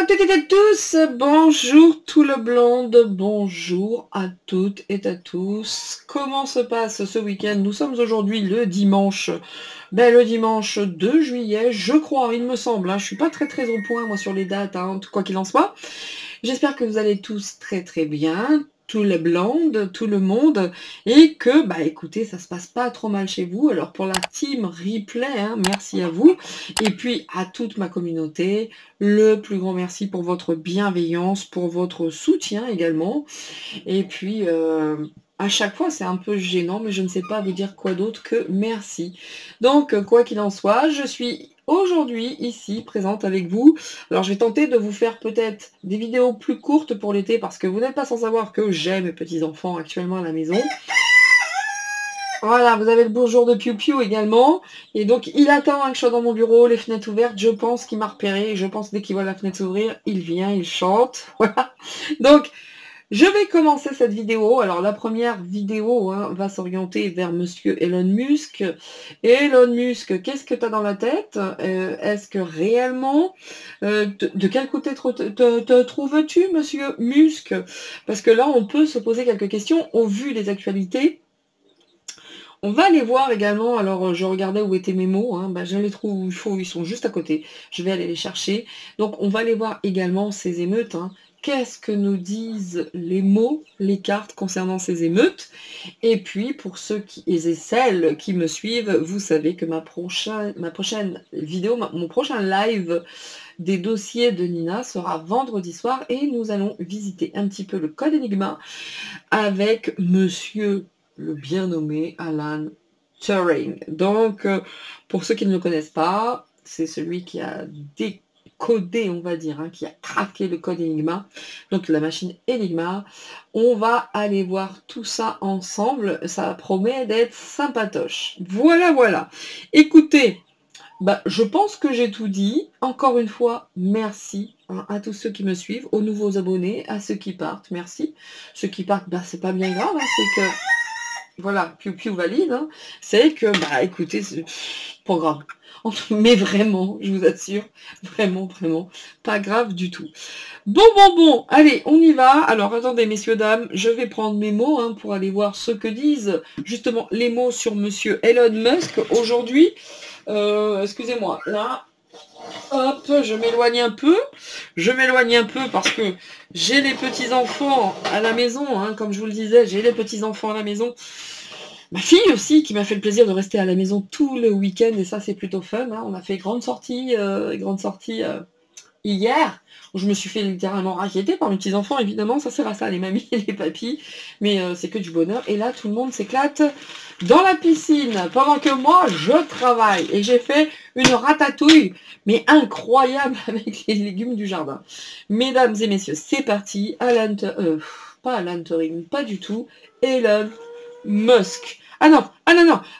toutes et à tous, bonjour tout le blonde, bonjour à toutes et à tous. Comment se passe ce week-end? Nous sommes aujourd'hui le dimanche, le dimanche 2 juillet, je crois, il me semble. Je suis pas très au point moi sur les dates, quoi qu'il en soit. J'espère que vous allez tous très bien, tout le blonde, tout le monde, et que, écoutez, ça se passe pas trop mal chez vous. Alors pour la team replay, merci à vous, et puis à toute ma communauté, le plus grand merci pour votre bienveillance, pour votre soutien également, et puis à chaque fois c'est un peu gênant, mais je ne sais pas vous dire quoi d'autre que merci. Donc quoi qu'il en soit, je suis aujourd'hui ici présente avec vous. Alors je vais tenter de vous faire peut-être des vidéos plus courtes pour l'été, parce que vous n'êtes pas sans savoir que j'ai mes petits enfants actuellement à la maison. Voilà, vous avez le bonjour de Piu Piu également. Et donc, il attend que je sois dans mon bureau, les fenêtres ouvertes. Je pense qu'il m'a repéré. Et je pense dès qu'il voit la fenêtre s'ouvrir, il vient, il chante. Voilà. Donc, je vais commencer cette vidéo. Alors, la première vidéo va s'orienter vers monsieur Elon Musk. Elon Musk, qu'est-ce que tu as dans la tête? Est-ce que réellement, de quel côté te trouves-tu, monsieur Musk? Parce que là, on peut se poser quelques questions au vu des actualités. On va aller voir également, alors je regardais où étaient mes mots, je les trouve, ils sont juste à côté, je vais aller les chercher. Donc on va aller voir également ces émeutes, qu'est-ce que nous disent les mots, les cartes concernant ces émeutes. Et puis pour ceux et celles qui me suivent, vous savez que ma prochaine vidéo, mon prochain live des dossiers de Nina sera vendredi soir, et nous allons visiter un petit peu le code Enigma avec monsieur le bien nommé Alan Turing. Donc, pour ceux qui ne le connaissent pas, c'est celui qui a décodé, on va dire, qui a craqué le code Enigma, donc la machine Enigma. On va aller voir tout ça ensemble, ça promet d'être sympatoche. Voilà. Écoutez, je pense que j'ai tout dit. Encore une fois, merci à tous ceux qui me suivent, aux nouveaux abonnés, à ceux qui partent, merci. Ceux qui partent, c'est pas bien grave, c'est que... Voilà, Piu Piu valide, c'est que, écoutez, c'est pas grave. Mais vraiment, je vous assure, vraiment, pas grave du tout. Bon, allez, on y va. Alors, attendez, messieurs, dames, je vais prendre mes mots pour aller voir ce que disent, justement, les mots sur monsieur Elon Musk aujourd'hui. Excusez-moi, là... Hop, je m'éloigne un peu. Parce que j'ai les petits-enfants à la maison, comme je vous le disais, j'ai les petits-enfants à la maison. Ma fille aussi, qui m'a fait le plaisir de rester à la maison tout le week-end, et ça c'est plutôt fun. On a fait grande sortie hier, où je me suis fait littéralement raqueter par mes petits-enfants, évidemment, ça sert à ça, les mamies et les papis, mais c'est que du bonheur. Et là, tout le monde s'éclate dans la piscine, pendant que moi, je travaille. Et j'ai fait une ratatouille, mais incroyable, avec les légumes du jardin. Mesdames et messieurs, c'est parti. Pas Alan Turing, pas du tout. Elon Musk. Ah non.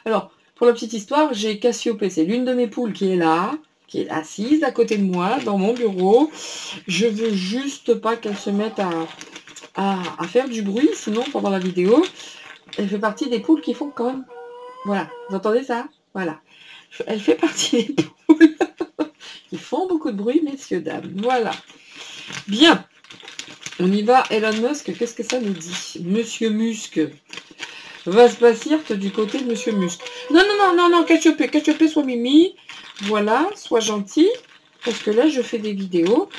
Alors, pour la petite histoire, j'ai Cassiopée, c'est l'une de mes poules qui est là, qui est assise à côté de moi, dans mon bureau. Je veux juste pas qu'elle se mette à faire du bruit, sinon, pendant la vidéo, elle fait partie des poules qui font quand même... Voilà, vous entendez ça? Voilà. Elle fait partie des poules qui font beaucoup de bruit, messieurs, dames. Voilà. Bien. On y va. Elon Musk, qu'est-ce que ça nous dit? Monsieur Musk va se passer du côté de monsieur Musk. Non, Cassiopée, sois mimi. Voilà, sois gentil. Parce que là, je fais des vidéos.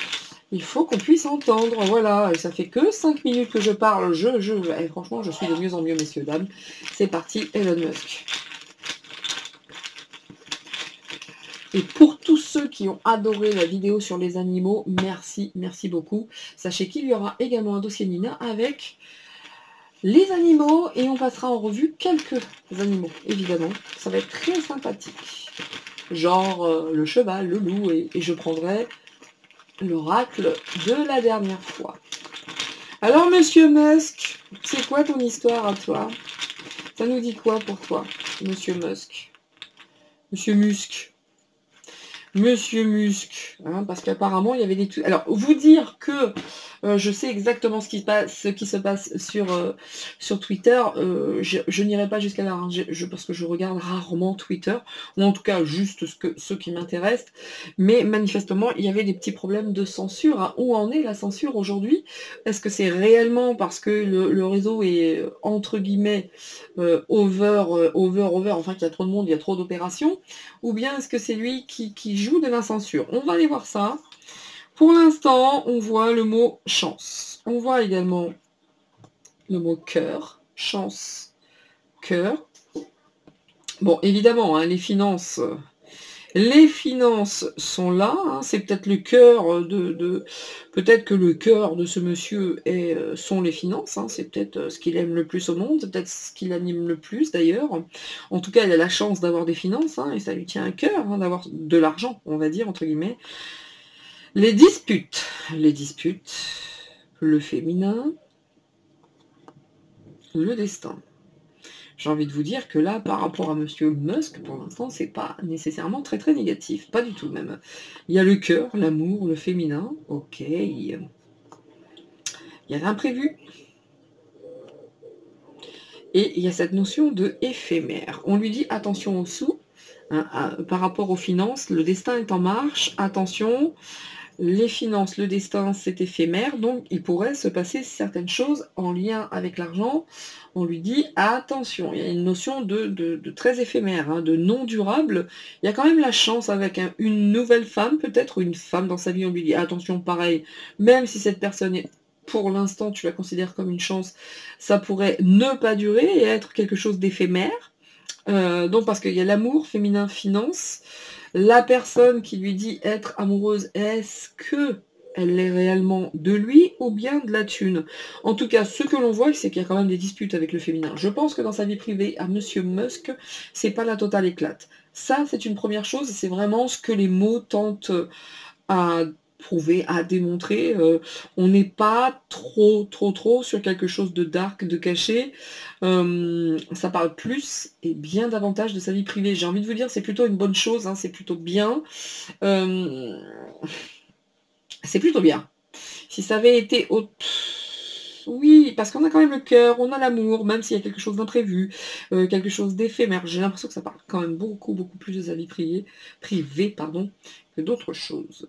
Il faut qu'on puisse entendre. Voilà, et ça fait que 5 minutes que je parle. Et franchement, je suis de mieux en mieux, messieurs, dames. C'est parti, Elon Musk. Et pour tous ceux qui ont adoré la vidéo sur les animaux, merci beaucoup. Sachez qu'il y aura également un dossier Nina avec les animaux, et on passera en revue quelques animaux, évidemment. Ça va être très sympathique. Genre le cheval, le loup, et je prendrai l'oracle de la dernière fois. Alors, monsieur Musk, c'est quoi ton histoire à toi? Ça nous dit quoi pour toi, monsieur Musk? Monsieur Musk, parce qu'apparemment, il y avait des... Alors, vous dire que Je sais exactement ce qui se passe sur Twitter. Je n'irai pas jusqu'à là, hein, parce que je regarde rarement Twitter, ou en tout cas juste ceux qui m'intéressent. Mais manifestement, il y avait des petits problèmes de censure, hein. Où en est la censure aujourd'hui? Est-ce que c'est réellement parce que le réseau est, entre guillemets, over, enfin qu'il y a trop de monde, il y a trop d'opérations, ou bien est-ce que c'est lui qui joue de la censure? On va aller voir ça. Pour l'instant, on voit le mot chance. On voit également le mot cœur, chance, cœur. Bon, évidemment, hein, les finances sont là. Hein, c'est peut-être le cœur peut-être que le cœur de ce monsieur sont les finances. Hein, c'est peut-être ce qu'il aime le plus au monde. C'est peut-être ce qui l'anime le plus d'ailleurs. En tout cas, il a la chance d'avoir des finances, hein, et ça lui tient à cœur, hein, d'avoir de l'argent, on va dire entre guillemets. Les disputes, le féminin, le destin. J'ai envie de vous dire que là, par rapport à Monsieur Musk, pour l'instant, c'est pas nécessairement très très négatif, pas du tout même. Il y a le cœur, l'amour, le féminin, ok. Il y a l'imprévu. Et il y a cette notion de éphémère. On lui dit attention aux sous, hein, par rapport aux finances, le destin est en marche, attention. Les finances, le destin, c'est éphémère, donc il pourrait se passer certaines choses en lien avec l'argent. On lui dit attention, il y a une notion de très éphémère, hein, de non durable. Il y a quand même la chance avec une nouvelle femme, peut-être, ou une femme dans sa vie, on lui dit attention, pareil, même si cette personne est, pour l'instant, tu la considères comme une chance, ça pourrait ne pas durer et être quelque chose d'éphémère. Donc parce qu'il y a l'amour féminin finance. La personne qui lui dit être amoureuse, est-ce que elle est réellement de lui ou bien de la thune? En tout cas, ce que l'on voit, c'est qu'il y a quand même des disputes avec le féminin. Je pense que dans sa vie privée, à Monsieur Musk, c'est pas la totale éclate. Ça, c'est une première chose, et c'est vraiment ce que les mots tentent à prouver, à démontrer. On n'est pas trop sur quelque chose de dark, de caché. Ça parle plus et bien davantage de sa vie privée. J'ai envie de vous dire, c'est plutôt une bonne chose, hein, c'est plutôt bien. C'est plutôt bien. Si ça avait été autre... Oui, parce qu'on a quand même le cœur, on a l'amour, même s'il y a quelque chose d'imprévu, quelque chose d'éphémère. J'ai l'impression que ça parle quand même beaucoup plus de sa vie privée, que d'autres choses.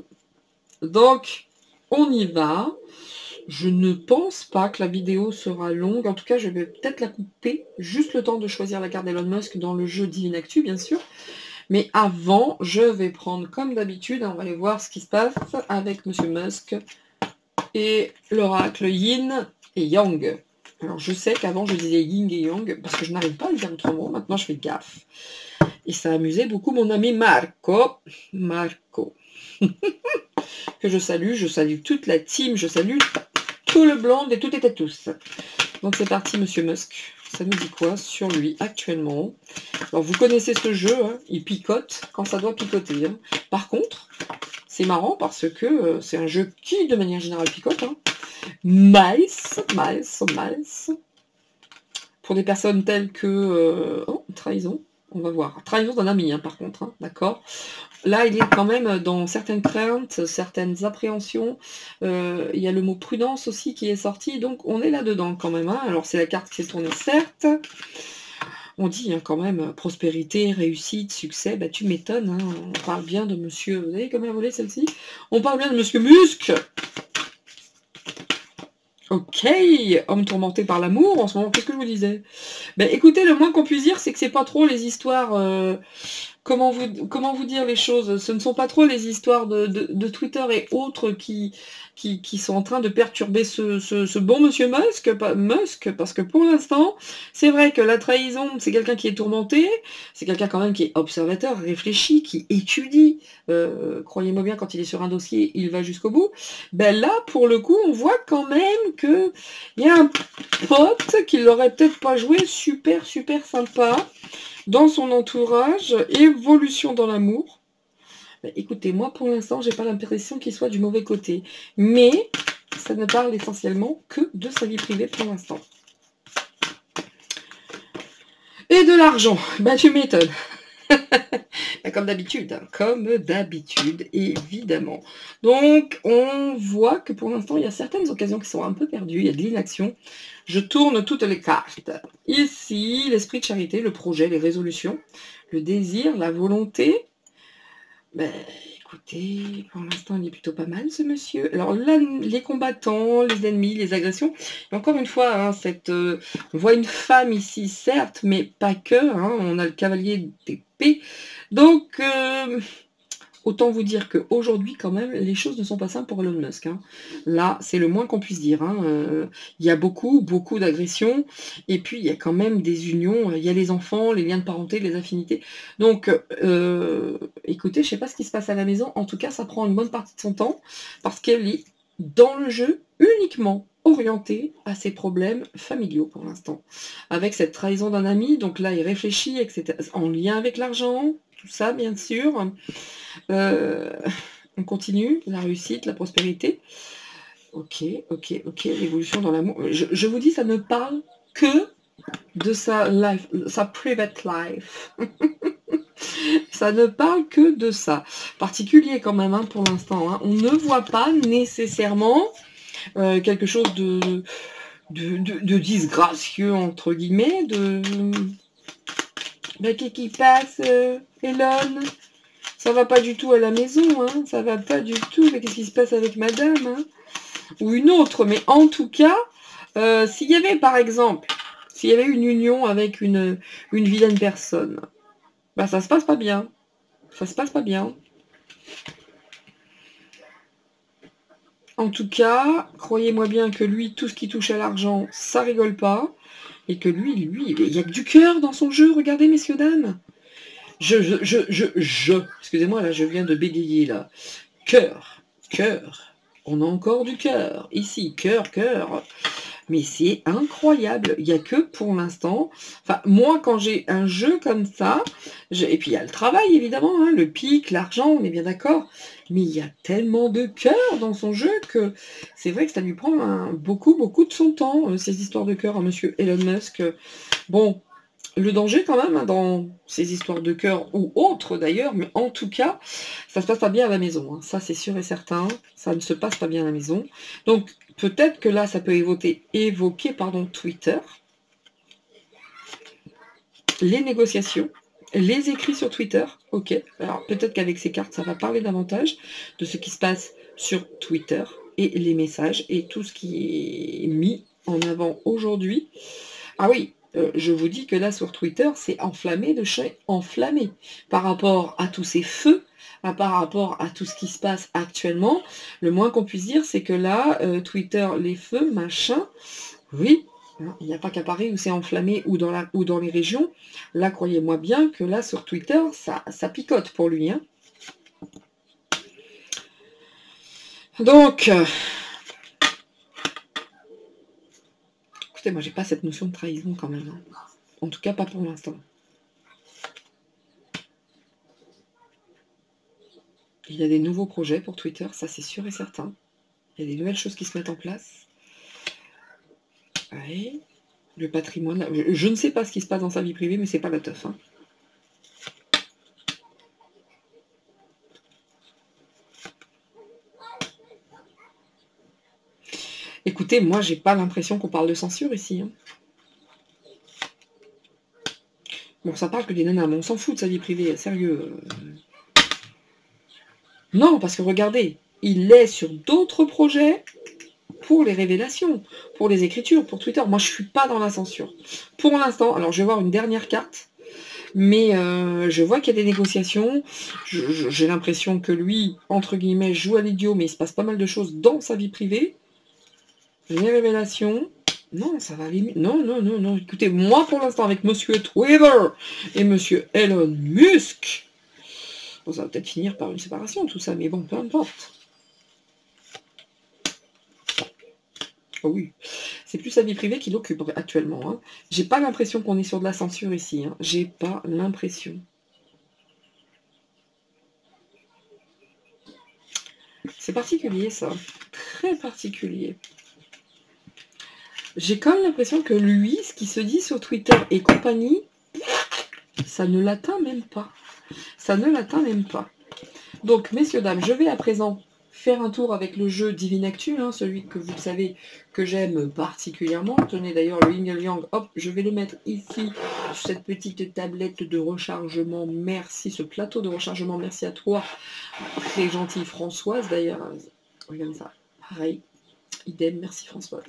Donc, on y va. Je ne pense pas que la vidéo sera longue. En tout cas, je vais peut-être la couper. Juste le temps de choisir la carte d'Elon Musk dans le jeu Divine Actu, bien sûr. Mais avant, je vais prendre, comme d'habitude, on va aller voir ce qui se passe avec Monsieur Musk et l'oracle Yin et Yang. Alors, je sais qu'avant, je disais Yin et Yang, parce que je n'arrive pas à le dire autrement. Maintenant, je fais gaffe. Et ça a amusé beaucoup mon ami Marco. Que je salue toute la team, je salue tout le blanc et toutes et tous. Donc c'est parti, Monsieur Musk. Ça nous dit quoi sur lui actuellement? Alors vous connaissez ce jeu, hein, il picote quand ça doit picoter. Hein. Par contre, c'est marrant parce que c'est un jeu qui, de manière générale, picote. Hein. Miles. Pour des personnes telles que... oh, trahison. On va voir. Trahison d'un ami, hein, par contre. Hein, d'accord. Là, il est quand même dans certaines craintes, certaines appréhensions. Il y a le mot prudence aussi qui est sorti. Donc, on est là-dedans quand même. Hein. Alors, c'est la carte qui s'est tournée, certes. On dit hein, quand même prospérité, réussite, succès. Bah, tu m'étonnes. Hein. On parle bien de monsieur... Vous avez combien volé celle-ci? On parle bien de monsieur Musk. Ok, homme tourmenté par l'amour, en ce moment, qu'est-ce que je vous disais? Ben écoutez, le moins qu'on puisse dire, c'est que c'est pas trop les histoires... comment vous dire les choses? Ce ne sont pas trop les histoires de Twitter et autres qui sont en train de perturber ce bon monsieur Musk, parce que pour l'instant, c'est vrai que la trahison, c'est quelqu'un qui est tourmenté, c'est quelqu'un quand même qui est observateur, réfléchi, qui étudie, croyez-moi bien, quand il est sur un dossier, il va jusqu'au bout. Ben là, pour le coup, on voit quand même que il y a un pote qui l'aurait peut-être pas joué super sympa, dans son entourage, évolution dans l'amour. Ben, écoutez, moi pour l'instant, j'ai pas l'impression qu'il soit du mauvais côté. Mais ça ne parle essentiellement que de sa vie privée pour l'instant. Et de l'argent. Ben tu m'étonnes. comme d'habitude, évidemment. Donc, on voit que pour l'instant, il y a certaines occasions qui sont un peu perdues, il y a de l'inaction. Je tourne toutes les cartes. Ici, l'esprit de charité, le projet, les résolutions, le désir, la volonté. Ben, écoutez, pour l'instant, il est plutôt pas mal, ce monsieur. Alors là, les combattants, les ennemis, les agressions. Et encore une fois, hein, on voit une femme ici, certes, mais pas que. Hein, on a le cavalier d'épée. Donc, autant vous dire qu'aujourd'hui, quand même, les choses ne sont pas simples pour Elon Musk. Hein. Là, c'est le moins qu'on puisse dire. Hein. Il y a beaucoup d'agressions. Et puis, il y a quand même des unions. Il y a les enfants, les liens de parenté, les affinités. Donc, écoutez, je ne sais pas ce qui se passe à la maison. En tout cas, ça prend une bonne partie de son temps. Parce qu'elle est dans le jeu uniquement orientée à ses problèmes familiaux pour l'instant. Avec cette trahison d'un ami. Donc là, il réfléchit, etc. En lien avec l'argent. Tout ça, bien sûr. On continue, la réussite, la prospérité. Ok, l'évolution dans l'amour. Je vous dis, ça ne parle que de sa life, sa private life. Ça ne parle que de ça. Particulier quand même, hein, pour l'instant. Hein. On ne voit pas nécessairement quelque chose de disgracieux, entre guillemets, qu'est-ce qui passe, Elon? Ça va pas du tout à la maison, hein. Ça va pas du tout. Mais qu'est-ce qui se passe avec madame, hein? Ou une autre. Mais en tout cas, s'il y avait, par exemple, s'il y avait une union avec une vilaine personne, bah ça se passe pas bien. Ça se passe pas bien. En tout cas, croyez-moi bien que lui, tout ce qui touche à l'argent, ça rigole pas. Et que lui, il y a que du cœur dans son jeu. Regardez, messieurs, dames. Excusez-moi, là, je viens de bégayer, là. Cœur. On a encore du cœur. Ici, cœur. Mais c'est incroyable. Il n'y a que pour l'instant. Enfin, moi, quand j'ai un jeu comme ça, et puis il y a le travail, évidemment, hein, le pic, l'argent, on est bien d'accord. Mais il y a tellement de cœur dans son jeu que c'est vrai que ça lui prend beaucoup de son temps, ces histoires de cœur à monsieur Elon Musk. Bon, le danger quand même, hein, dans ces histoires de cœur, ou autres d'ailleurs, mais en tout cas, ça se passe pas bien à la maison. Hein. Ça, c'est sûr et certain. Ça ne se passe pas bien à la maison. Donc, peut-être que là, ça peut évoquer Twitter, les négociations, les écrits sur Twitter. Ok, alors peut-être qu'avec ces cartes, ça va parler davantage de ce qui se passe sur Twitter et les messages et tout ce qui est mis en avant aujourd'hui. Ah oui, je vous dis que là, sur Twitter, c'est enflammé de chez enflammé. Par rapport à tous ces feux, par rapport à tout ce qui se passe actuellement, le moins qu'on puisse dire, c'est que là, Twitter, les feux, machin, oui, hein, il n'y a pas qu'à Paris où c'est enflammé ou dans les régions. Là, croyez-moi bien que là, sur Twitter, ça picote pour lui. Hein. Donc... moi, j'ai pas cette notion de trahison quand même. Hein. En tout cas, pas pour l'instant. Il y a des nouveaux projets pour Twitter, ça c'est sûr et certain. Il y a des nouvelles choses qui se mettent en place. Ouais. Le patrimoine. Je ne sais pas ce qui se passe dans sa vie privée, mais c'est pas la teuf. Hein. Écoutez, moi, j'ai pas l'impression qu'on parle de censure ici. Hein. Bon, ça parle que des nanas, mais on s'en fout de sa vie privée, sérieux. Non, parce que regardez, il est sur d'autres projets pour les révélations, pour les écritures, pour Twitter. Moi, je suis pas dans la censure. Pour l'instant, alors je vais voir une dernière carte, mais je vois qu'il y a des négociations. J'ai l'impression que lui, entre guillemets, joue à l'idiot, mais il se passe pas mal de choses dans sa vie privée. Les révélations... Non, ça va aller mieux. Non. Écoutez, moi, pour l'instant, avec monsieur Twitter et monsieur Elon Musk, bon, ça va peut-être finir par une séparation, tout ça, mais bon, peu importe. Oh oui, c'est plus sa vie privée qui l'occupe actuellement. Hein. J'ai pas l'impression qu'on est sur de la censure ici. Hein. J'ai pas l'impression. C'est particulier, ça. Très particulier. J'ai quand même l'impression que lui, ce qui se dit sur Twitter et compagnie, ça ne l'atteint même pas. Ça ne l'atteint même pas. Donc, messieurs, dames, je vais à présent faire un tour avec le jeu Divine Actu, hein, celui que vous savez que j'aime particulièrement. Tenez d'ailleurs le Yin et le Yang, hop, je vais le mettre ici, sur cette petite tablette de rechargement. Merci, ce plateau de rechargement, merci à toi, très gentille Françoise d'ailleurs. Regardez ça, pareil, idem, merci Françoise.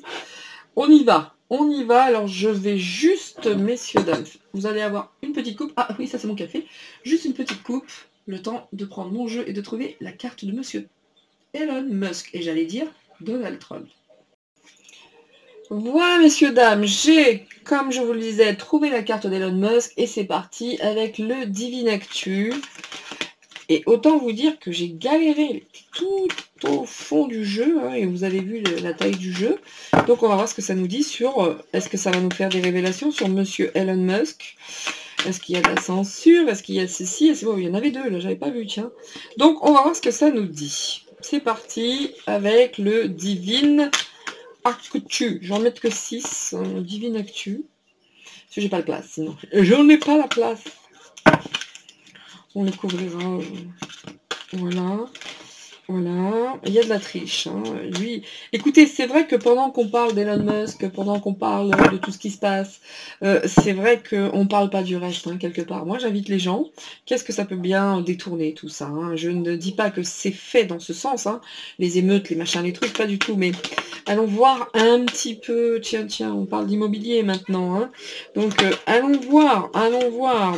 On y va, on y va. Alors je vais juste, messieurs, dames, vous allez avoir une petite coupe. Ah oui, ça c'est mon café. Juste une petite coupe, le temps de prendre mon jeu et de trouver la carte de monsieur Elon Musk. Et j'allais dire Donald Trump. Voilà, messieurs, dames, j'ai, comme je vous le disais, trouvé la carte d'Elon Musk et c'est parti avec le Divine Actu. Et autant vous dire que j'ai galéré tout au fond du jeu, hein, et vous avez vu la taille du jeu. Donc on va voir ce que ça nous dit sur, est-ce que ça va nous faire des révélations sur monsieur Elon Musk? Est-ce qu'il y a de la censure? Est-ce qu'il y a ceci? Bon, il y en avait deux, là, j'avais pas vu, tiens. Donc on va voir ce que ça nous dit. C'est parti avec le Divine Actu. Je vais en mettre que 6, Divine Actu. Parce que j'ai pas la place, sinon. J'en ai pas la place. On les couvrira. Voilà. Voilà, il y a de la triche. Hein. Lui, écoutez, c'est vrai que pendant qu'on parle d'Elon Musk, pendant qu'on parle de tout ce qui se passe, c'est vrai qu'on ne parle pas du reste, hein, quelque part. Moi, j'invite les gens. Qu'est-ce que ça peut bien détourner, tout ça, hein. Je ne dis pas que c'est fait dans ce sens, hein. Les émeutes, les machins, les trucs, pas du tout. Mais allons voir un petit peu. Tiens, on parle d'immobilier maintenant. Hein. Donc, allons voir.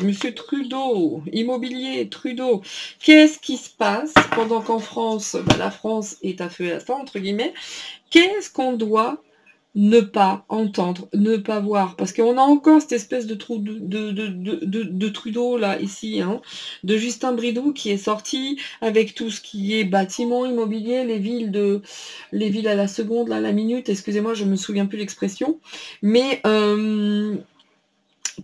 Monsieur Trudeau, immobilier, Trudeau. Qu'est-ce qui se passe pendant qu'en France, la France est à feu et à sang, entre guillemets, qu'est-ce qu'on doit ne pas entendre, ne pas voir? Parce qu'on a encore cette espèce de trou de Trudeau, là, ici, hein, de Justin Bridoux, qui est sorti avec tout ce qui est bâtiment immobilier, les villes à la seconde, là, à la minute, excusez-moi, je me souviens plus l'expression, mais...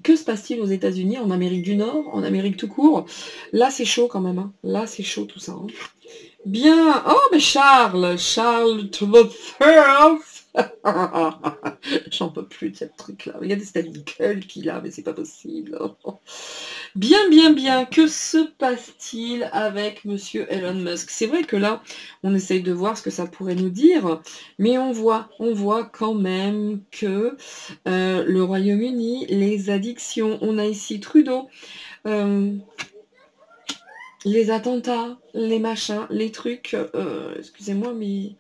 que se passe-t-il aux États-Unis, en Amérique du Nord, en Amérique tout court? Là, c'est chaud quand même. Hein. Là, c'est chaud tout ça. Hein. Bien. Oh, mais Charles III. J'en peux plus de cette truc-là. Regardez cette gueule qu'il a, mais c'est pas possible. Bien. Que se passe-t-il avec monsieur Elon Musk? C'est vrai que là, on essaye de voir ce que ça pourrait nous dire, mais on voit quand même que le Royaume-Uni, les addictions, on a ici Trudeau, les attentats, les machins, les trucs, excusez-moi, mais...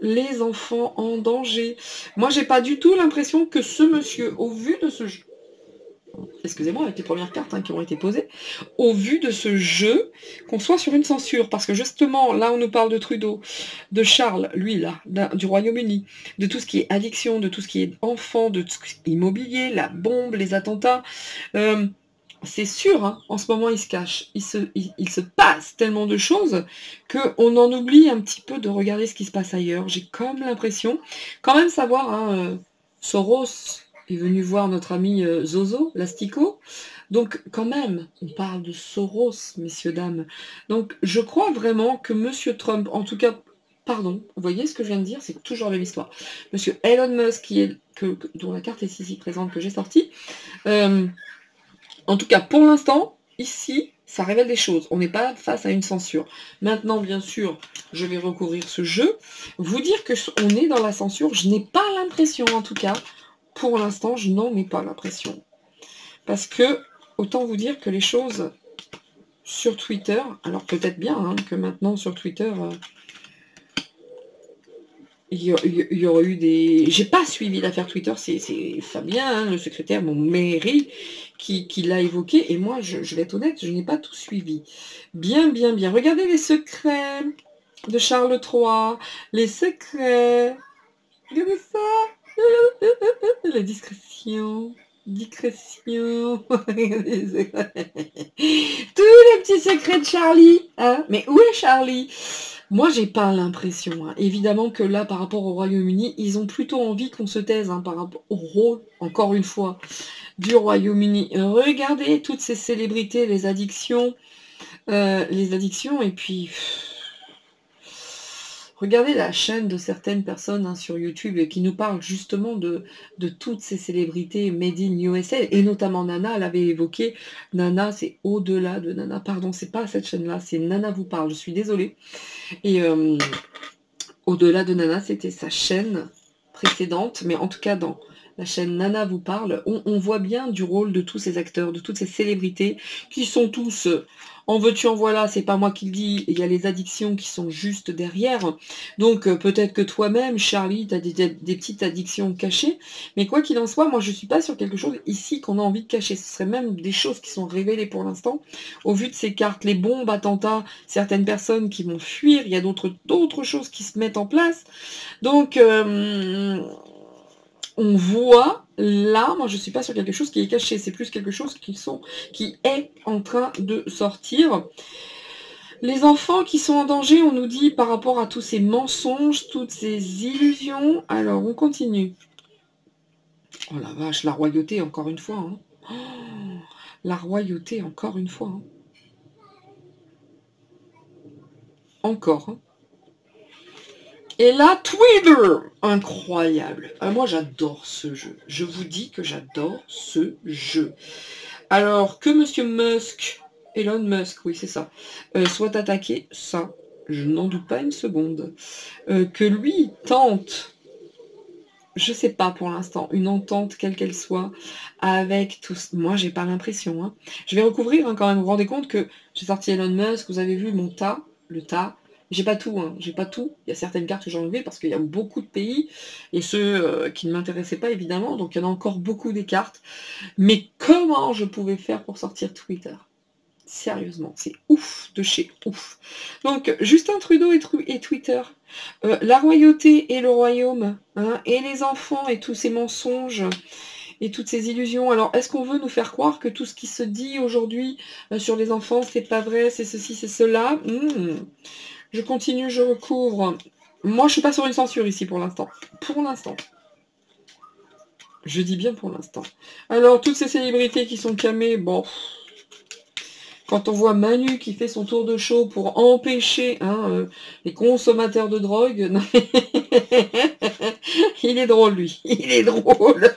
les enfants en danger. Moi, j'ai pas du tout l'impression que ce monsieur, au vu de ce jeu, excusez-moi, avec les premières cartes qui ont été posées, au vu de ce jeu, qu'on soit sur une censure. Parce que justement, là, on nous parle de Trudeau, de Charles, lui, là, du Royaume-Uni, de tout ce qui est addiction, de tout ce qui est enfant, de tout ce qui est immobilier, la bombe, les attentats. C'est sûr, hein, en ce moment, il se cache. Il se passe tellement de choses qu'on en oublie un petit peu de regarder ce qui se passe ailleurs. J'ai comme l'impression, quand même savoir, hein, Soros est venu voir notre ami Zozo, l'Astico. Donc, quand même, on parle de Soros, messieurs, dames. Donc, je crois vraiment que monsieur Trump, en tout cas, pardon, vous voyez ce que je viens de dire, c'est toujours la même histoire. Monsieur Elon Musk, dont la carte est ici présente, que j'ai sortie, en tout cas, pour l'instant, ici, ça révèle des choses. On n'est pas face à une censure. Maintenant, bien sûr, je vais recouvrir ce jeu. Vous dire qu'on est dans la censure, je n'ai pas l'impression, en tout cas, pour l'instant, je n'en ai pas l'impression. Parce que, autant vous dire que les choses sur Twitter, alors peut-être bien hein, que maintenant sur Twitter... il y aurait eu des... J'ai pas suivi l'affaire Twitter, c'est Fabien, hein, le secrétaire, mon mairie, qui l'a évoqué, et moi, je vais être honnête, je n'ai pas tout suivi. Bien. Regardez les secrets de Charles III, les secrets... Regardez ça. La discrétion... Tous les petits secrets de Charlie, hein. Mais où est Charlie? Moi, j'ai pas l'impression. Hein. Évidemment que là, par rapport au Royaume-Uni, ils ont plutôt envie qu'on se taise hein, par rapport au rôle, encore une fois, du Royaume-Uni. Regardez toutes ces célébrités, les addictions, et puis... Regardez la chaîne de certaines personnes hein, sur YouTube qui nous parlent justement de toutes ces célébrités made in USA, et notamment Nana, elle avait évoqué, Nana, c'est au-delà de Nana, pardon, c'est pas cette chaîne-là, c'est Nana vous parle, je suis désolée. Et au-delà de Nana, c'était sa chaîne précédente, mais en tout cas dans la chaîne Nana vous parle, on voit bien du rôle de tous ces acteurs, de toutes ces célébrités, qui sont tous, en veux-tu en voilà, c'est pas moi qui le dis, il y a les addictions qui sont juste derrière, donc peut-être que toi-même, Charlie, tu as des petites addictions cachées, mais quoi qu'il en soit, moi je suis pas sur quelque chose ici qu'on a envie de cacher, ce serait même des choses qui sont révélées pour l'instant, au vu de ces cartes, les bombes, attentats, certaines personnes qui vont fuir, il y a d'autres choses qui se mettent en place, donc on voit, là, moi je suis pas sur quelque chose qui est caché, c'est plus quelque chose qui est en train de sortir. Les enfants qui sont en danger, on nous dit par rapport à tous ces mensonges, toutes ces illusions. Alors, on continue. Oh la vache, la royauté, encore une fois. Hein. Oh, la royauté, encore une fois. Hein. Encore. Hein. Et là, Twitter, incroyable. Moi, j'adore ce jeu. Je vous dis que j'adore ce jeu. Alors, que Monsieur Musk, Elon Musk, oui, c'est ça, soit attaqué, ça, je n'en doute pas une seconde. Que lui tente, je sais pas pour l'instant, une entente, quelle qu'elle soit, avec tous... Moi, j'ai pas l'impression. Hein. Je vais recouvrir hein, quand même. Vous vous rendez compte que j'ai sorti Elon Musk, vous avez vu mon tas, le tas. J'ai pas tout, hein, j'ai pas tout. Il y a certaines cartes que j'ai enlevées parce qu'il y a beaucoup de pays, et ceux qui ne m'intéressaient pas évidemment, donc il y en a encore beaucoup des cartes. Mais comment je pouvais faire pour sortir Twitter? Sérieusement, c'est ouf de chez ouf. Donc, Justin Trudeau et Twitter, la royauté et le royaume, hein, et les enfants et tous ces mensonges et toutes ces illusions. Alors, est-ce qu'on veut nous faire croire que tout ce qui se dit aujourd'hui sur les enfants, c'est pas vrai, c'est ceci, c'est cela? Je continue, je recouvre. Moi, je suis pas sur une censure ici pour l'instant. Pour l'instant. Je dis bien pour l'instant. Alors, toutes ces célébrités qui sont camées, bon... Quand on voit Manu qui fait son tour de show pour empêcher hein, les consommateurs de drogue, non, il est drôle lui, il est drôle,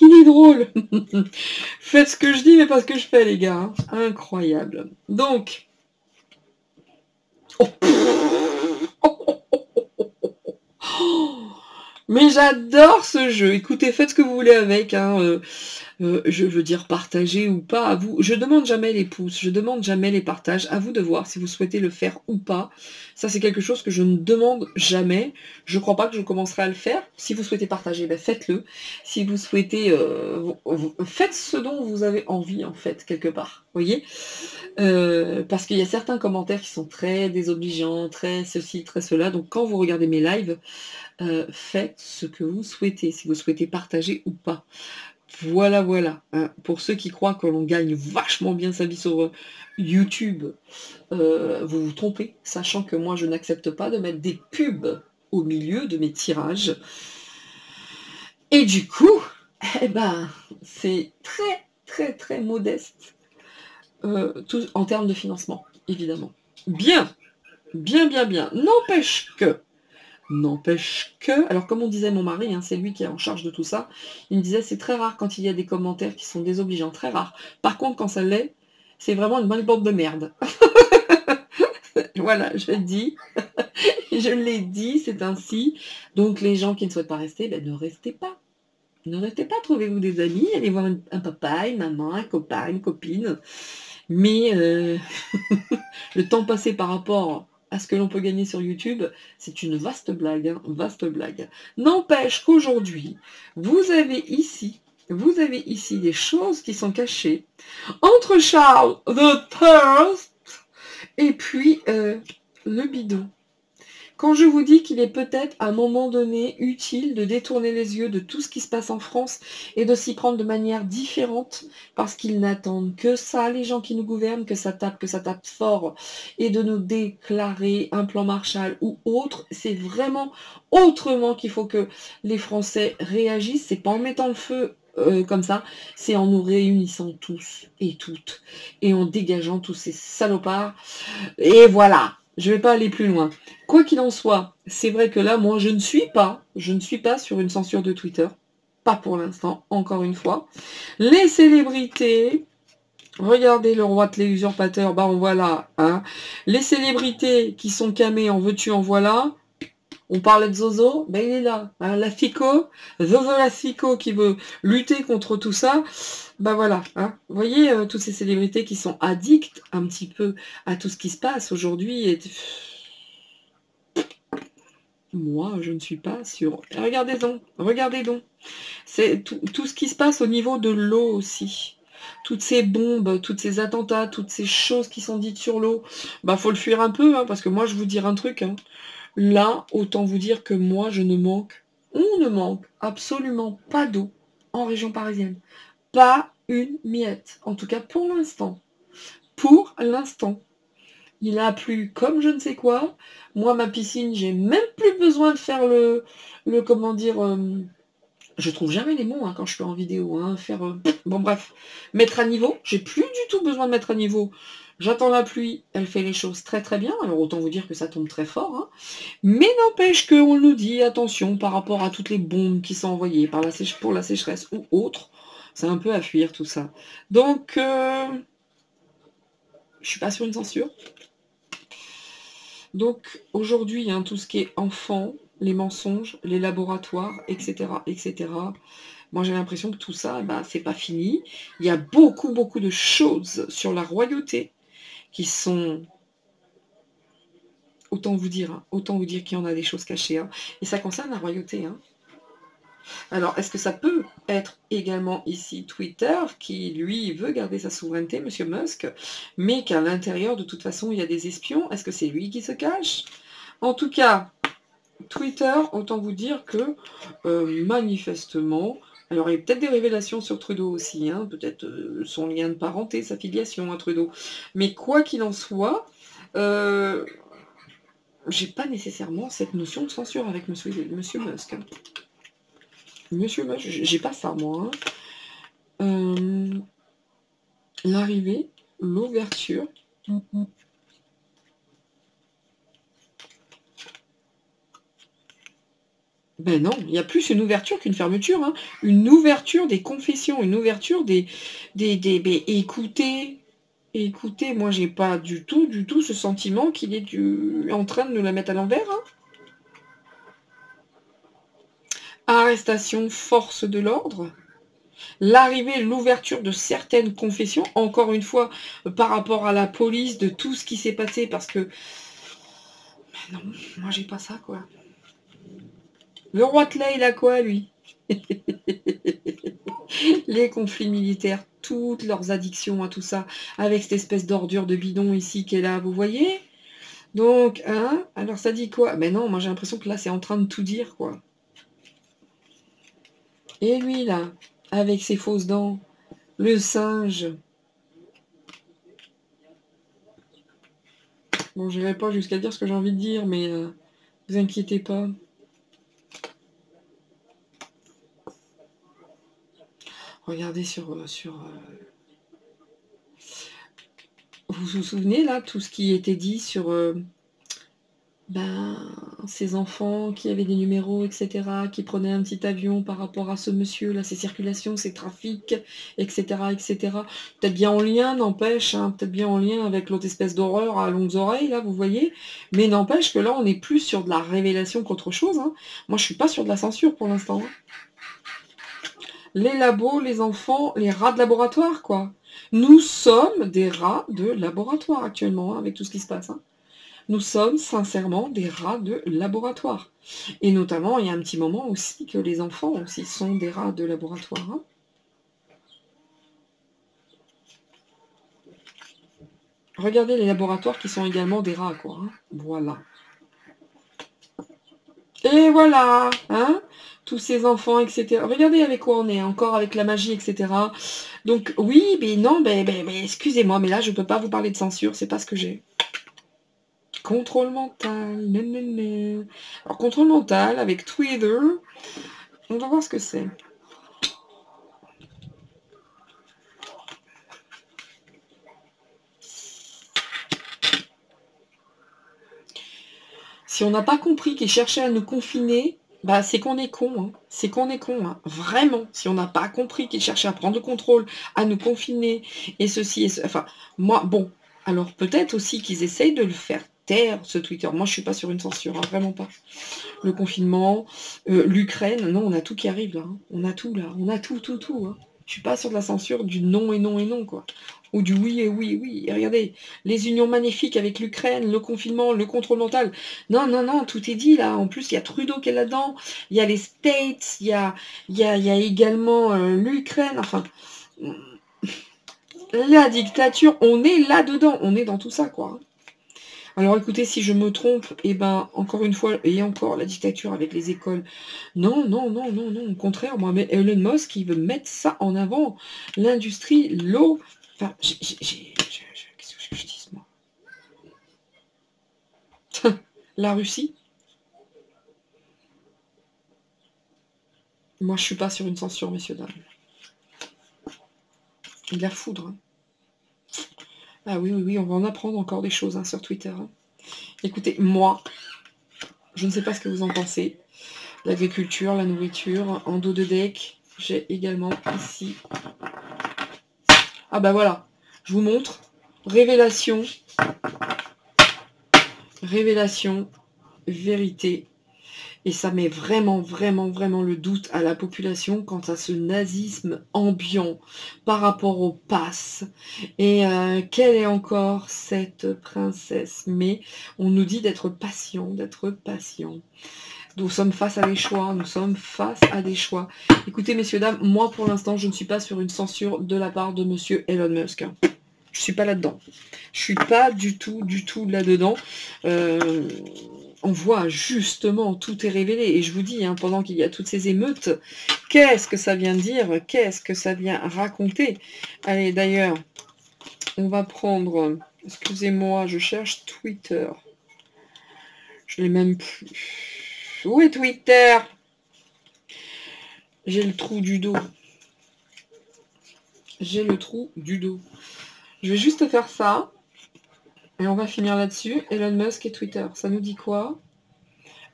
il est drôle. Faites ce que je dis mais pas ce que je fais les gars, hein. Incroyable. Donc, mais j'adore ce jeu. Écoutez, faites ce que vous voulez avec. Hein, je veux dire partager ou pas, à vous. Je demande jamais les pouces, je demande jamais les partages. À vous de voir si vous souhaitez le faire ou pas. Ça, c'est quelque chose que je ne demande jamais. Je crois pas que je commencerai à le faire. Si vous souhaitez partager, ben faites-le. Si vous souhaitez... faites ce dont vous avez envie, en fait, quelque part. Vous voyez parce qu'il y a certains commentaires qui sont très désobligeants, très ceci, très cela. Donc, quand vous regardez mes lives, faites ce que vous souhaitez. Si vous souhaitez partager ou pas. Voilà, voilà. Hein. Pour ceux qui croient que l'on gagne vachement bien sa vie sur YouTube, vous vous trompez, sachant que moi, je n'accepte pas de mettre des pubs au milieu de mes tirages. Et du coup, eh ben, c'est très, très, très modeste tout, en termes de financement, évidemment. Bien, bien, bien, bien. N'empêche que, alors comme on disait mon mari, hein, c'est lui qui est en charge de tout ça, il me disait c'est très rare quand il y a des commentaires qui sont désobligeants, très rare. Par contre quand ça l'est, c'est vraiment une bonne bande de merde. Voilà, je le dis, je l'ai dit, c'est ainsi. Donc les gens qui ne souhaitent pas rester, ben, ne restez pas. Ne restez pas, trouvez-vous des amis, allez voir un papa, une maman, un copain, une copine. Mais le temps passé par rapport à ce que l'on peut gagner sur YouTube, c'est une vaste blague, hein, vaste blague. N'empêche qu'aujourd'hui, vous avez ici des choses qui sont cachées entre Charles the First et puis le bidon. Quand je vous dis qu'il est peut-être à un moment donné utile de détourner les yeux de tout ce qui se passe en France et de s'y prendre de manière différente, parce qu'ils n'attendent que ça, les gens qui nous gouvernent, que ça tape fort, et de nous déclarer un plan Marshall ou autre, c'est vraiment autrement qu'il faut que les Français réagissent, c'est pas en mettant le feu comme ça, c'est en nous réunissant tous et toutes, et en dégageant tous ces salopards, et voilà. Je vais pas aller plus loin. Quoi qu'il en soit, c'est vrai que là, moi, je ne suis pas sur une censure de Twitter. Pas pour l'instant, encore une fois. Les célébrités, regardez le roi de l'usurpateur, bah en voilà. Hein. Les célébrités qui sont camées, en veux-tu, en voilà. On parlait de Zozo, ben il est là. Hein, la Fico, Zozo la Fico qui veut lutter contre tout ça. Ben voilà. Hein. Vous voyez, toutes ces célébrités qui sont addictes un petit peu à tout ce qui se passe aujourd'hui. Et... moi, je ne suis pas sûre. Regardez donc, regardez donc. C'est tout ce qui se passe au niveau de l'eau aussi. Toutes ces bombes, toutes ces attentats, toutes ces choses qui sont dites sur l'eau. Bah, faut le fuir un peu, hein, parce que moi, je vous dire un truc. Hein. Là, autant vous dire que moi, on ne manque absolument pas d'eau en région parisienne. Pas une miette. En tout cas, pour l'instant. Pour l'instant. Il a plu comme je ne sais quoi. Moi, ma piscine, j'ai même plus besoin de faire comment dire, je trouve jamais les mots hein, quand je suis en vidéo. Hein, faire, bon bref, mettre à niveau. J'ai plus du tout besoin de mettre à niveau. J'attends la pluie, elle fait les choses très très bien. Alors autant vous dire que ça tombe très fort. Hein. Mais n'empêche qu'on nous dit attention par rapport à toutes les bombes qui sont envoyées pour la sécheresse ou autre. C'est un peu à fuir tout ça. Donc, je suis pas sur une censure. Donc aujourd'hui, hein, tout ce qui est enfant, les mensonges, les laboratoires, etc., etc. Moi j'ai l'impression que tout ça, bah, c'est pas fini. Il y a beaucoup, beaucoup de choses sur la royauté qui sont... autant vous dire qu'il y en a des choses cachées. Hein. Et ça concerne la royauté. Hein. Alors, est-ce que ça peut être également ici Twitter qui, lui, veut garder sa souveraineté, Monsieur Musk, mais qu'à l'intérieur, de toute façon, il y a des espions? Est-ce que c'est lui qui se cache? En tout cas, Twitter, autant vous dire que, manifestement, alors il y a peut-être des révélations sur Trudeau aussi, hein, peut-être son lien de parenté, sa filiation à Trudeau, mais quoi qu'il en soit, j'ai pas nécessairement cette notion de censure avec Monsieur Musk. Hein. Monsieur Musk, j'ai pas ça moi. Hein. L'arrivée, l'ouverture. Ben non, il y a plus une ouverture qu'une fermeture. Hein. Une ouverture des confessions, une ouverture des ben, écoutez, moi j'ai pas du tout ce sentiment qu'il est en train de nous la mettre à l'envers. Hein. Arrestation, force de l'ordre. L'arrivée, l'ouverture de certaines confessions, encore une fois, par rapport à la police, de tout ce qui s'est passé, parce que... non, moi j'ai pas ça, quoi. Le roi Tlay, il a quoi, lui? Les conflits militaires, toutes leurs addictions à tout ça, avec cette espèce d'ordure de bidon ici qui est là, vous voyez? Donc, hein, alors ça dit quoi? Ben non, moi j'ai l'impression que là, c'est en train de tout dire, quoi. Et lui, là, avec ses fausses dents, le singe. Bon, je n'irai pas jusqu'à dire ce que j'ai envie de dire, mais vous inquiétez pas. Regardez vous vous souvenez, là, tout ce qui était dit sur... ces enfants qui avaient des numéros, etc., qui prenaient un petit avion par rapport à ce monsieur, là, ses circulations, ses trafics, etc., etc. Peut-être bien en lien, n'empêche, hein, peut-être bien en lien avec l'autre espèce d'horreur à longues oreilles, là, vous voyez, mais n'empêche que là, on est plus sur de la révélation qu'autre chose. Hein. Moi, je suis pas sur de la censure pour l'instant. Hein. Les labos, les enfants, les rats de laboratoire, quoi. Nous sommes des rats de laboratoire actuellement, hein, avec tout ce qui se passe. Hein. Nous sommes sincèrement des rats de laboratoire. Et notamment, il y a un petit moment aussi que les enfants aussi sont des rats de laboratoire. Hein. Regardez les laboratoires qui sont également des rats, quoi. Hein. Voilà. Et voilà, hein, tous ces enfants, etc. Regardez avec quoi on est, encore avec la magie, etc. Donc oui, mais non, mais excusez-moi, mais là, je ne peux pas vous parler de censure, c'est pas ce que j'ai. Contrôle mental, nénéné. Alors, contrôle mental avec Twitter, on va voir ce que c'est. Si on n'a pas compris qu'ils cherchaient à nous confiner, bah c'est qu'on est con, hein. C'est qu'on est con, hein. Vraiment. Si on n'a pas compris qu'ils cherchaient à prendre le contrôle, à nous confiner, et ceci, et enfin, moi, bon, alors peut-être aussi qu'ils essayent de le faire taire, ce Twitter. Moi, je suis pas sur une censure, hein, vraiment pas. Le confinement, l'Ukraine, non, on a tout qui arrive là, hein. On a tout là, on a tout, hein. Je suis pas sur de la censure du non et non et non, quoi. Ou du oui et oui et oui. Et regardez, les unions magnifiques avec l'Ukraine, le confinement, le contrôle mental. Non, non, non, tout est dit là. En plus, il y a Trudeau qui est là-dedans. Il y a les States, il y a également l'Ukraine. Enfin, la dictature, on est là-dedans. On est dans tout ça, quoi. Alors écoutez, si je me trompe, eh ben, encore une fois, et encore la dictature avec les écoles. Non, non, non, non, non, au contraire, moi, mais Elon Musk, il veut mettre ça en avant. L'industrie, l'eau. Enfin, qu'est-ce que je dis, moi? La Russie. Moi, je suis pas sur une censure, messieurs, dames. Il a foudre. Hein. Ah oui, oui, oui, on va en apprendre encore des choses hein, sur Twitter. Hein. Écoutez, moi, je ne sais pas ce que vous en pensez. L'agriculture, la nourriture, en dos de deck, j'ai également ici. Ah bah voilà, je vous montre. Révélation, révélation, vérité. Et ça met vraiment, vraiment, vraiment le doute à la population quant à ce nazisme ambiant par rapport au pass. Et quelle est encore cette princesse? Mais on nous dit d'être patient, d'être patient. Nous sommes face à des choix, nous sommes face à des choix. Écoutez, messieurs, dames, moi, pour l'instant, je ne suis pas sur une censure de la part de monsieur Elon Musk. Je suis pas là-dedans. Je suis pas du tout là-dedans. On voit justement, tout est révélé. Et je vous dis, hein, pendant qu'il y a toutes ces émeutes, qu'est-ce que ça vient dire? Qu'est-ce que ça vient raconter? Allez, d'ailleurs, on va prendre... Excusez-moi, je cherche Twitter. Je l'ai même plus... Où est Twitter? J'ai le trou du dos. J'ai le trou du dos. Je vais juste faire ça. Et on va finir là-dessus. Elon Musk et Twitter. Ça nous dit quoi?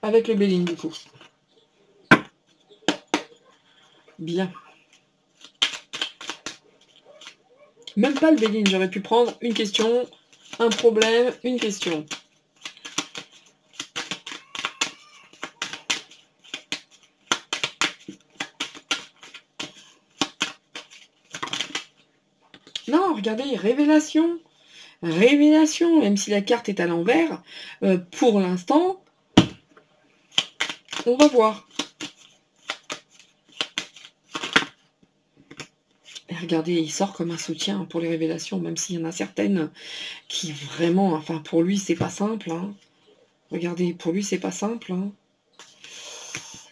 Avec le Béline, du coup. Bien. Même pas le Béline. J'aurais pu prendre une question, un problème, une question. Non, regardez, révélation. Révélation, même si la carte est à l'envers, pour l'instant, on va voir. Et regardez, il sort comme un soutien pour les révélations, même s'il y en a certaines qui vraiment, enfin pour lui, c'est pas simple. Hein. Regardez, pour lui, c'est pas simple. Hein.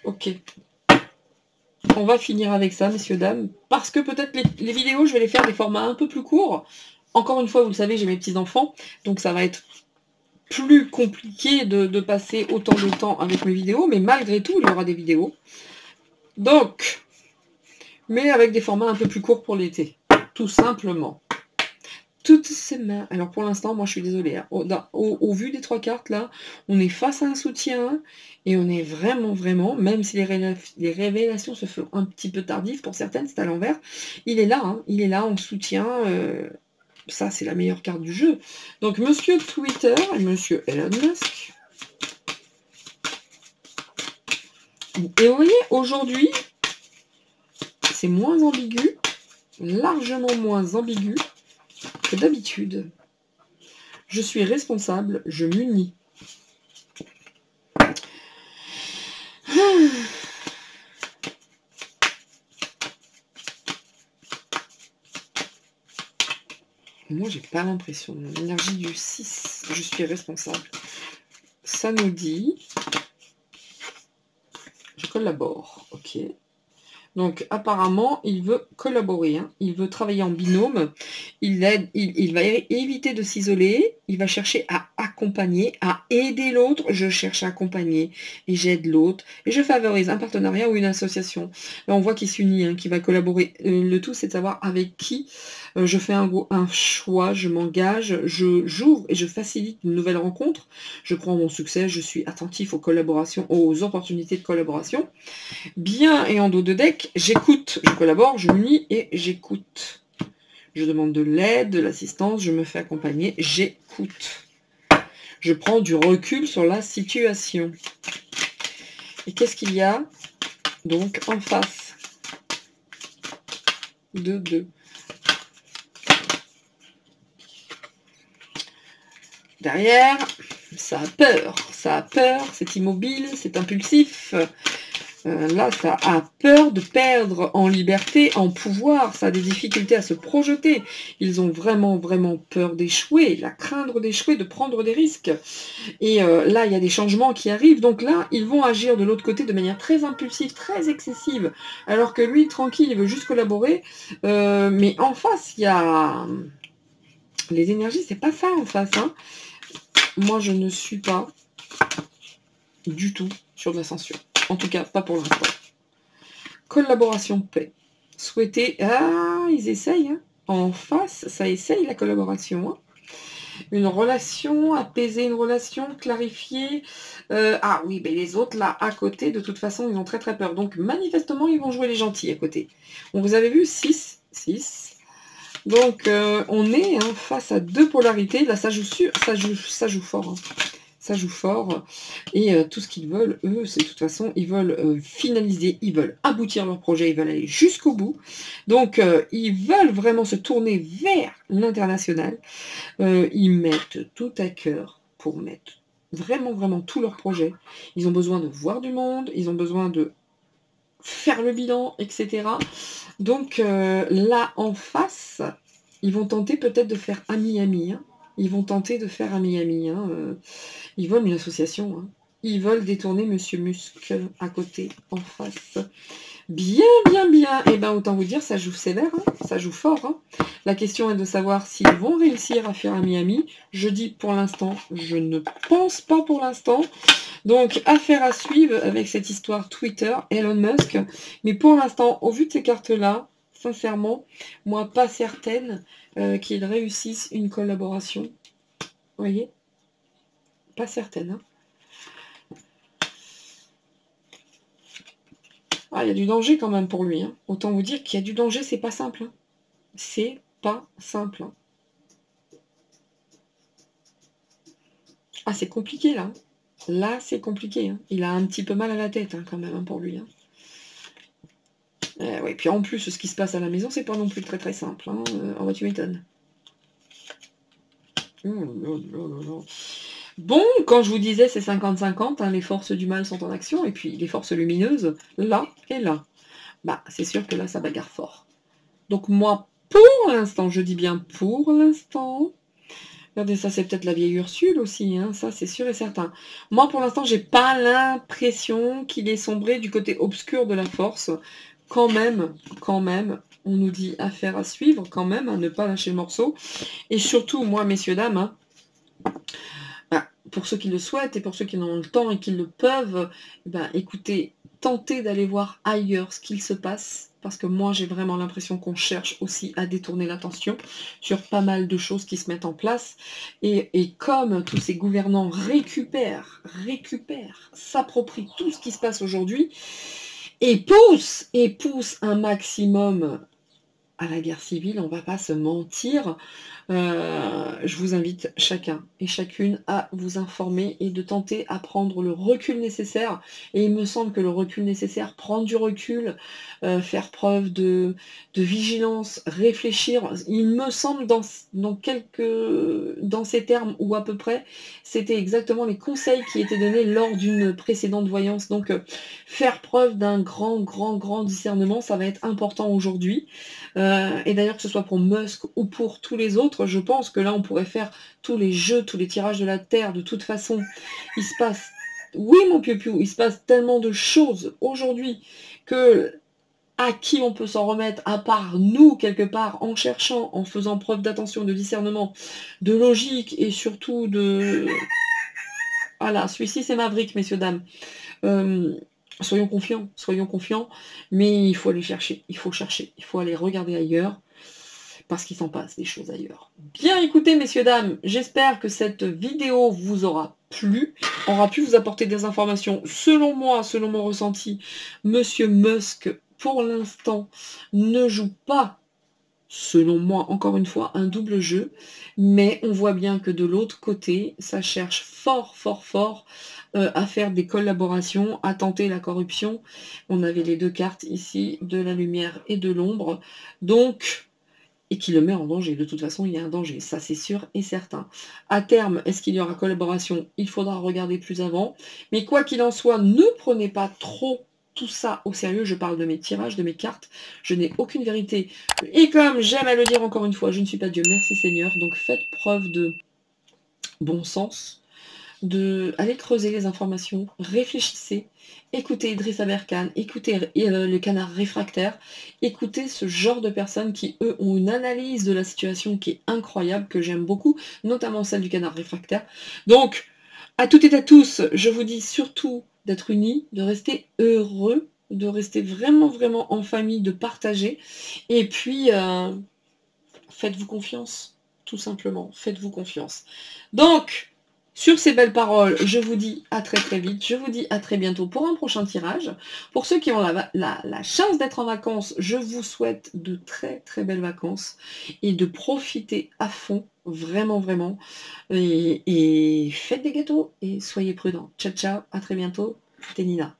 Ok. On va finir avec ça, messieurs, dames, parce que peut-être les vidéos, je vais les faire des formats un peu plus courts. Encore une fois, vous le savez, j'ai mes petits-enfants, donc ça va être plus compliqué de passer autant de temps avec mes vidéos, mais malgré tout, il y aura des vidéos. Donc, mais avec des formats un peu plus courts pour l'été, tout simplement. Toutes ces mains. Alors pour l'instant, moi je suis désolée. Hein. Au vu des trois cartes là, on est face à un soutien et on est vraiment, vraiment, même si les révélations se font un petit peu tardives pour certaines, c'est à l'envers, il est là, hein, il est là en soutien. Ça, c'est la meilleure carte du jeu. Donc monsieur Twitter et monsieur Elon Musk. Et vous voyez, aujourd'hui, c'est moins ambigu, largement moins ambigu que d'habitude. Je suis responsable, je m'unis. Moi, j'ai pas l'impression. L'énergie du 6, je suis responsable. Ça nous dit... Je collabore, ok. Donc apparemment, il veut collaborer, hein. Il veut travailler en binôme, il va éviter de s'isoler, il va chercher à accompagner, à aider l'autre. Je cherche à accompagner et j'aide l'autre et je favorise un partenariat ou une association. Là, on voit qu'il s'unit, hein, qu'il va collaborer. Le tout, c'est de savoir avec qui je fais un choix, je m'engage, j'ouvre et je facilite une nouvelle rencontre. Je crois en mon succès, je suis attentif aux collaborations, aux opportunités de collaboration. Bien et en dos de deck, j'écoute, je collabore, je m'unis et j'écoute. Je demande de l'aide, de l'assistance, je me fais accompagner, j'écoute. Je prends du recul sur la situation. Et qu'est-ce qu'il y a donc en face de 2? Derrière, ça a peur, c'est immobile, c'est impulsif. Là, ça a peur de perdre en liberté, en pouvoir, ça a des difficultés à se projeter. Ils ont vraiment, vraiment peur d'échouer, la craindre d'échouer, de prendre des risques. Et là, il y a des changements qui arrivent, donc là, ils vont agir de l'autre côté de manière très impulsive, très excessive, alors que lui, tranquille, il veut juste collaborer. Mais en face, il y a... Les énergies, c'est pas ça en face, hein. Moi, je ne suis pas du tout sur de l'ascension. En tout cas, pas pour l'instant. Collaboration paix. Souhaiter... Ah, ils essayent. Hein. En face, ça essaye la collaboration. Hein. Une relation, apaiser une relation, clarifier. Ah oui, mais les autres, là, à côté, de toute façon, ils ont très très peur. Donc, manifestement, ils vont jouer les gentils à côté. Donc, vous avez vu 6. Donc, on est hein, face à 2 polarités. Là, ça joue fort. Hein. Ça joue fort. Et tout ce qu'ils veulent, eux, c'est de toute façon, ils veulent finaliser, ils veulent aboutir leur projet, ils veulent aller jusqu'au bout. Donc, ils veulent vraiment se tourner vers l'international. Ils mettent tout à cœur pour mettre vraiment, vraiment tout leur projet. Ils ont besoin de voir du monde, ils ont besoin de faire le bilan, etc. Donc, là, en face, ils vont tenter peut-être de faire ami-ami. Hein. Ils vont tenter de faire ami-ami. Hein. Ils veulent une association. Hein. Ils veulent détourner Monsieur Musk à côté, en face. Bien. Et bien, autant vous dire, ça joue sévère. Hein. Ça joue fort. Hein. La question est de savoir s'ils vont réussir à faire ami-ami. Je dis pour l'instant, je ne pense pas pour l'instant. Donc, affaire à suivre avec cette histoire Twitter, Elon Musk. Mais pour l'instant, au vu de ces cartes-là, sincèrement, moi, pas certaine qu'ils réussissent une collaboration. Vous voyez ? Pas certaine. Hein. Ah, il y a du danger quand même pour lui. Hein. Autant vous dire qu'il y a du danger, c'est pas simple. Hein. C'est pas simple. Hein. Ah, c'est compliqué là. Là, c'est compliqué. Hein. Il a un petit peu mal à la tête hein, quand même hein, pour lui. Hein. Ouais, puis en plus, ce qui se passe à la maison, c'est pas non plus très très simple. Hein. Oh, bah, tu m'étonnes. Bon, quand je vous disais c'est 50-50, hein, les forces du mal sont en action, et puis les forces lumineuses, là et là. Bah, c'est sûr que là, ça bagarre fort. Donc moi, pour l'instant, je dis bien pour l'instant, regardez, ça c'est peut-être la vieille Ursule aussi, hein, ça c'est sûr et certain. Moi, pour l'instant, j'ai pas l'impression qu'il est sombré du côté obscur de la force. Quand même, on nous dit affaire à suivre, quand même, à ne pas lâcher le morceau. Et surtout, moi, messieurs, dames, hein, bah, pour ceux qui le souhaitent et pour ceux qui en ont le temps et qui le peuvent, bah, écoutez, tentez d'aller voir ailleurs ce qu'il se passe. Parce que moi, j'ai vraiment l'impression qu'on cherche aussi à détourner l'attention sur pas mal de choses qui se mettent en place. Et comme tous ces gouvernants récupèrent, s'approprient tout ce qui se passe aujourd'hui, et poussent un maximum à la guerre civile, on ne va pas se mentir. Je vous invite chacun et chacune à vous informer et de tenter à prendre le recul nécessaire. Et il me semble que le recul nécessaire, prendre du recul, faire preuve de vigilance, réfléchir, il me semble dans ces termes ou à peu près, c'était exactement les conseils qui étaient donnés lors d'une précédente voyance. Donc faire preuve d'un grand discernement, ça va être important aujourd'hui. Et d'ailleurs, que ce soit pour Musk ou pour tous les autres, je pense que là, on pourrait faire tous les jeux, tous les tirages de la Terre. De toute façon, il se passe... Oui, mon piou-piou, il se passe tellement de choses aujourd'hui que à qui on peut s'en remettre, à part nous, quelque part, en cherchant, en faisant preuve d'attention, de discernement, de logique et surtout de... Voilà, celui-ci c'est Maverick, messieurs, dames. Soyons confiants, mais il faut aller chercher, il faut aller regarder ailleurs, parce qu'il s'en passe des choses ailleurs. Bien écoutez, messieurs, dames, j'espère que cette vidéo vous aura plu, aura pu vous apporter des informations. Selon moi, selon mon ressenti, Monsieur Musk, pour l'instant, ne joue pas, selon moi, encore une fois, un double jeu, mais on voit bien que de l'autre côté, ça cherche fort, fort, fort à faire des collaborations, à tenter la corruption. On avait les deux cartes ici, de la lumière et de l'ombre, donc, et qui le met en danger. De toute façon, il y a un danger, ça c'est sûr et certain. À terme, est-ce qu'il y aura collaboration? Il faudra regarder plus avant, mais quoi qu'il en soit, ne prenez pas trop tout ça au sérieux. Je parle de mes tirages, de mes cartes, je n'ai aucune vérité. Et comme j'aime à le dire encore une fois, je ne suis pas Dieu, merci Seigneur, donc faites preuve de bon sens, de aller creuser les informations, réfléchissez, écoutez Idrissa Berkane, écoutez le canard réfractaire, écoutez ce genre de personnes qui, eux, ont une analyse de la situation qui est incroyable, que j'aime beaucoup, notamment celle du canard réfractaire. Donc, à toutes et à tous, je vous dis surtout d'être unis, de rester heureux, de rester vraiment, vraiment en famille, de partager, et puis, faites-vous confiance, tout simplement, faites-vous confiance. Donc, sur ces belles paroles, je vous dis à très très vite, je vous dis à très bientôt pour un prochain tirage. Pour ceux qui ont la chance d'être en vacances, je vous souhaite de très très belles vacances et de profiter à fond, vraiment vraiment. Et faites des gâteaux et soyez prudents. Ciao ciao, à très bientôt, c'était Nina.